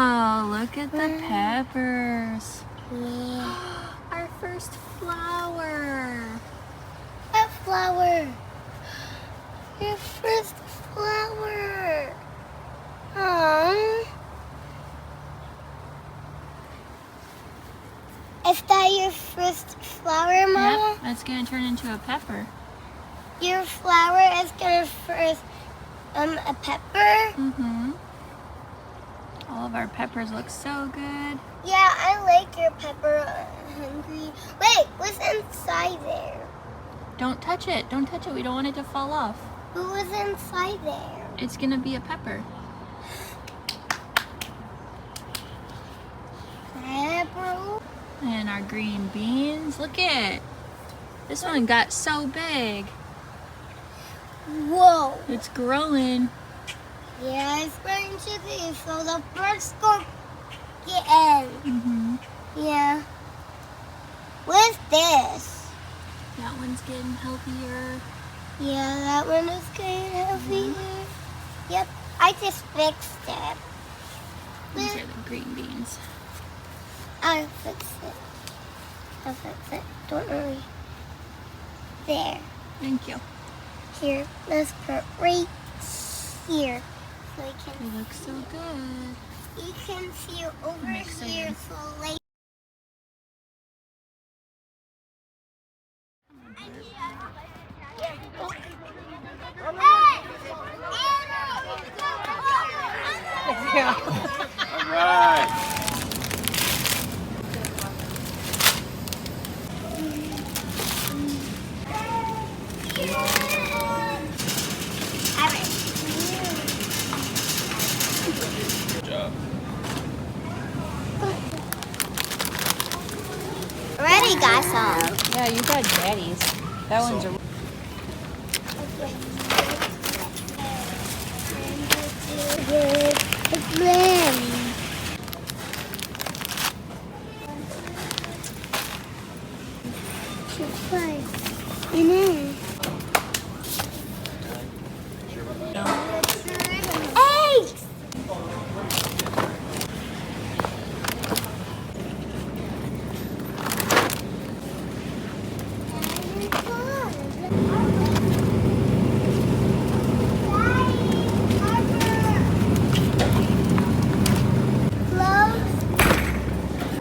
Wow, look at the peppers. Yeah. Our first flower. A flower. Your first flower. Aww. Is that your first flower, Mama? Yep, that's gonna turn into a pepper. Your flower is gonna first a pepper? Mm-hmm. All of our peppers look so good. Yeah, I like your pepper hungry. Wait, what's inside there? Don't touch it. Don't touch it. We don't want it to fall off. What was inside there? It's gonna be a pepper. Pepper. And our green beans. Look it. This one got so big. Whoa. It's growing. Yeah, it's going to be so the birds go get in. Mm-hmm. Yeah. What is this? That one's getting healthier. Yeah, that one is getting healthier. Yep, I just fixed it. These are the green beans. I'll fix it. I'll fix it. Don't worry. There. Thank you. Here, let's put right here. So you They can look so good. you can see over I'm excited. here so late. All right. Good job. Already got some. Yeah, you got daddies. That one's a...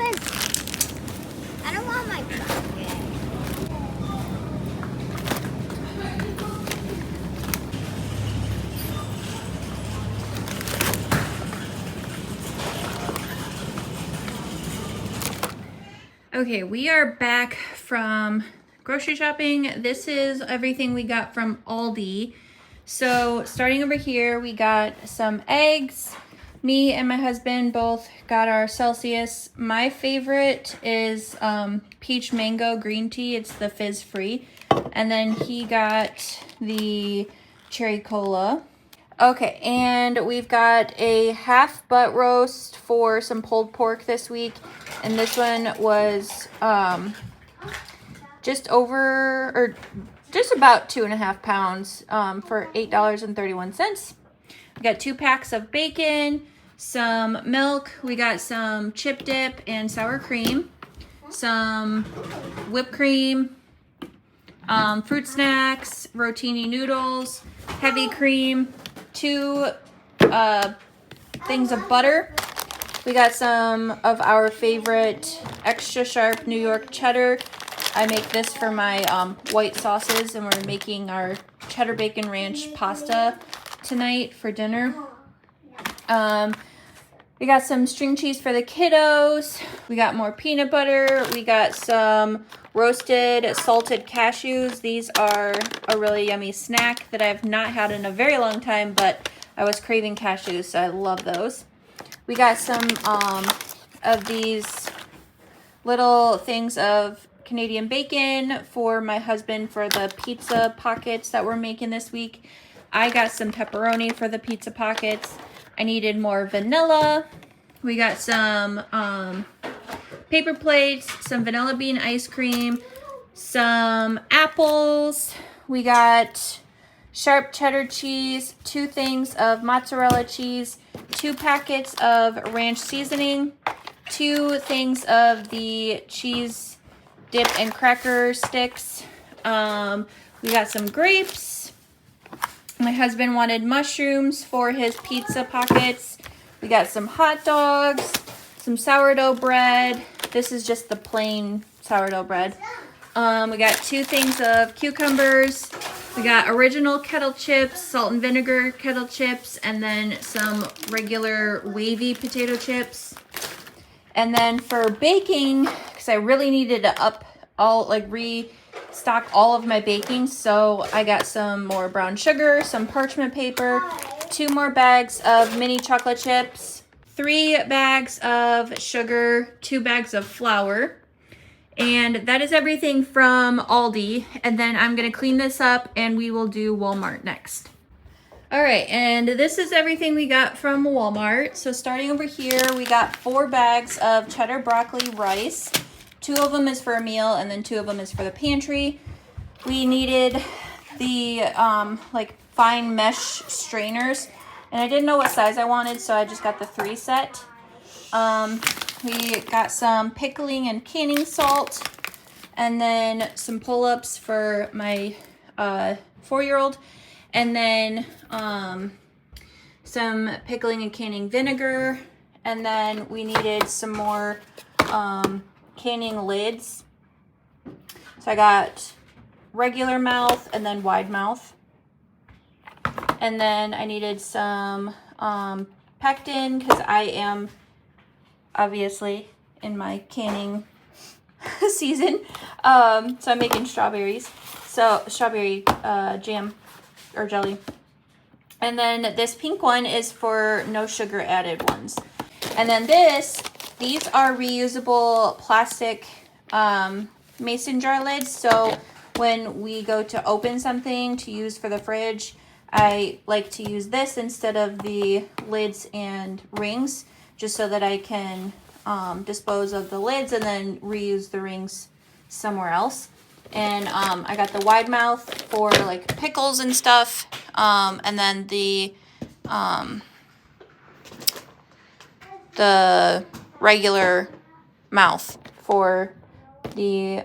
Eggs! I don't want my bucket. Okay, we are back from grocery shopping. This is everything we got from Aldi. So starting over here, we got some eggs. Me and my husband both got our Celsius. My favorite is peach mango green tea. It's the fizz free. And then he got the cherry cola. Okay, and we've got a half butt roast for some pulled pork this week. And this one was just about 2.5 pounds for $8.31. We got 2 packs of bacon, some milk. We got some chip dip and sour cream, some whipped cream, fruit snacks, rotini noodles, heavy cream, 2 things of butter. We got some of our favorite extra sharp New York cheddar. I make this for my white sauces, and we're making our cheddar bacon ranch pasta tonight for dinner. We got some string cheese for the kiddos. We got more peanut butter. We got some roasted salted cashews. These are a really yummy snack that I've not had in a very long time, but I was craving cashews, so I love those. We got some of these little things of Canadian bacon for my husband for the pizza pockets that we're making this week. I got some pepperoni for the pizza pockets. I needed more vanilla. We got some paper plates, some vanilla bean ice cream, some apples. We got sharp cheddar cheese, 2 things of mozzarella cheese, 2 packets of ranch seasoning, 2 things of the cheese dip and cracker sticks. We got some grapes. My husband wanted mushrooms for his pizza pockets. We got some hot dogs, some sourdough bread. This is just the plain sourdough bread. We got 2 things of cucumbers. We got original kettle chips, salt and vinegar kettle chips, and then some regular wavy potato chips. And then for baking, because I really needed to restock all of my baking, so I got some more brown sugar, some parchment paper, 2 more bags of mini chocolate chips, 3 bags of sugar, 2 bags of flour. And that is everything from Aldi. And then I'm going to clean this up and we will do Walmart next. All right, and this is everything we got from Walmart. So starting over here, we got 4 bags of cheddar broccoli rice. 2 of them is for a meal and then 2 of them is for the pantry. We needed the fine mesh strainers, and I didn't know what size I wanted, so I just got the 3 set. We got some pickling and canning salt, and then some pull-ups for my 4-year-old, and then some pickling and canning vinegar, and then we needed some more canning lids. So I got regular mouth and then wide mouth, and then I needed some pectin because I am obviously in my canning season. So I'm making strawberry jam or jelly. And then this pink one is for no sugar added ones. And then these are reusable plastic mason jar lids. So when we go to open something to use for the fridge, I like to use this instead of the lids and rings, just so that I can dispose of the lids and then reuse the rings somewhere else. And I got the wide mouth for like pickles and stuff, and then the regular mouth for the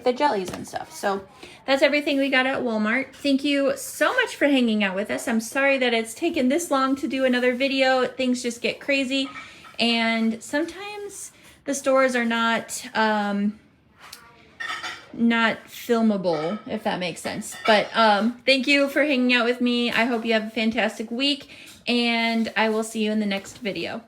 the jellies and stuff. So that's everything we got at Walmart. Thank you so much for hanging out with us. I'm sorry that it's taken this long to do another video. Things just get crazy, and sometimes the stores are not filmable, if that makes sense. But thank you for hanging out with me. I hope you have a fantastic week, and I will see you in the next video.